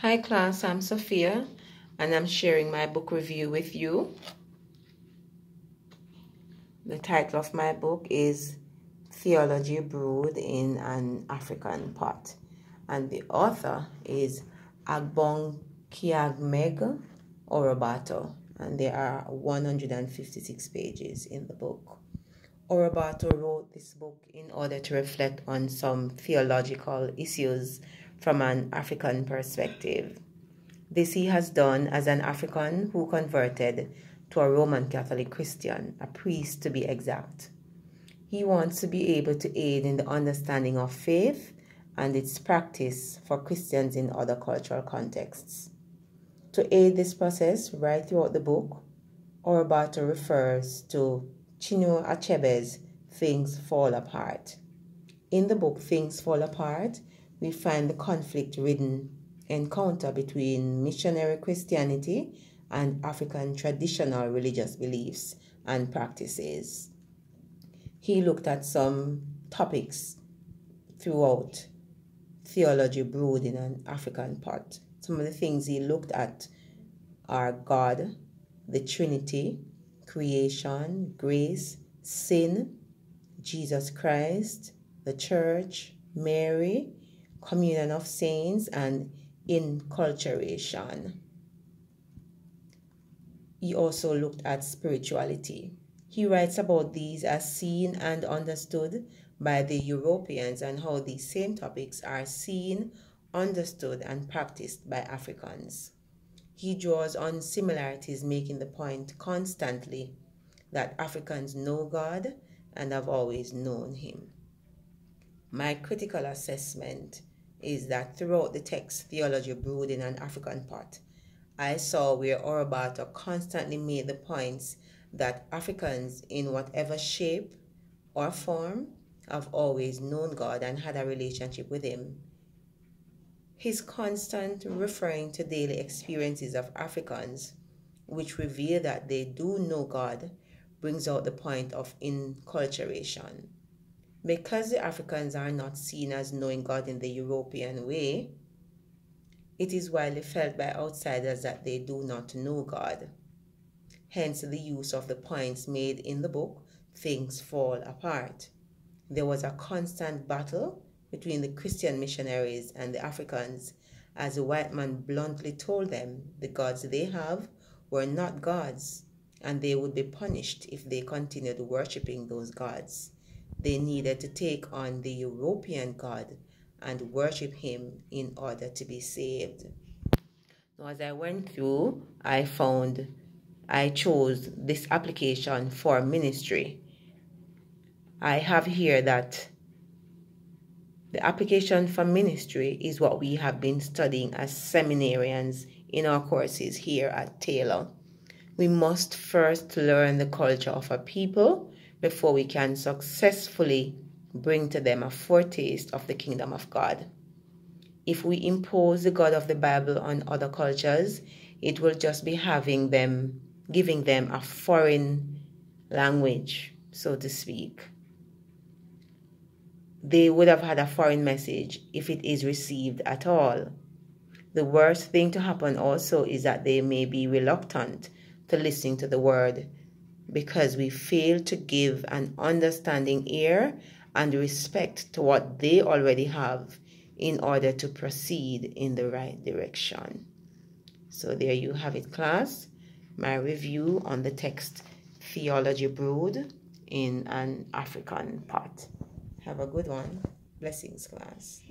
Hi class, I'm Sophia and I'm sharing my book review with you. The title of my book is Theology Brewed in an African Pot, and the author is Agbong Kiagmeg Orobato, and there are 156 pages in the book. Orobato wrote this book in order to reflect on some theological issues from an African perspective. This he has done as an African who converted to a Roman Catholic Christian, a priest to be exact. He wants to be able to aid in the understanding of faith and its practice for Christians in other cultural contexts. To aid this process, right throughout the book, Orobato refers to Chinua Achebe's Things Fall Apart. In the book Things Fall Apart, we find the conflict-ridden encounter between missionary Christianity and African traditional religious beliefs and practices. He looked at some topics throughout Theology Brewed in an African Pot. Some of the things he looked at are God, the Trinity, creation, grace, sin, Jesus Christ, the church, Mary, communion of saints, and inculturation. He also looked at spirituality. He writes about these as seen and understood by the Europeans and how these same topics are seen, understood, and practiced by Africans. He draws on similarities, making the point constantly that Africans know God and have always known Him. My critical assessment is that throughout the text Theology Brewed in an African Pot, I saw where Orobato constantly made the points that Africans in whatever shape or form have always known God and had a relationship with Him. His constant referring to daily experiences of Africans, which reveal that they do know God, brings out the point of inculturation. Because the Africans are not seen as knowing God in the European way, it is widely felt by outsiders that they do not know God. Hence the use of the points made in the book, Things Fall Apart. There was a constant battle between the Christian missionaries and the Africans, as the white man bluntly told them the gods they have were not gods, and they would be punished if they continued worshipping those gods. They needed to take on the European God and worship Him in order to be saved. Now, as I went through, I chose this application for ministry. I have here that the application for ministry is what we have been studying as seminarians in our courses here at Taylor. We must first learn the culture of a people before we can successfully bring to them a foretaste of the kingdom of God. If we impose the God of the Bible on other cultures, it will just be giving them a foreign language, so to speak. They would have had a foreign message if it is received at all. The worst thing to happen also is that they may be reluctant to listening to the word because we fail to give an understanding ear and respect to what they already have in order to proceed in the right direction. So there you have it, class. My review on the text Theology Brewed in an African Pot. Have a good one. Blessings, class.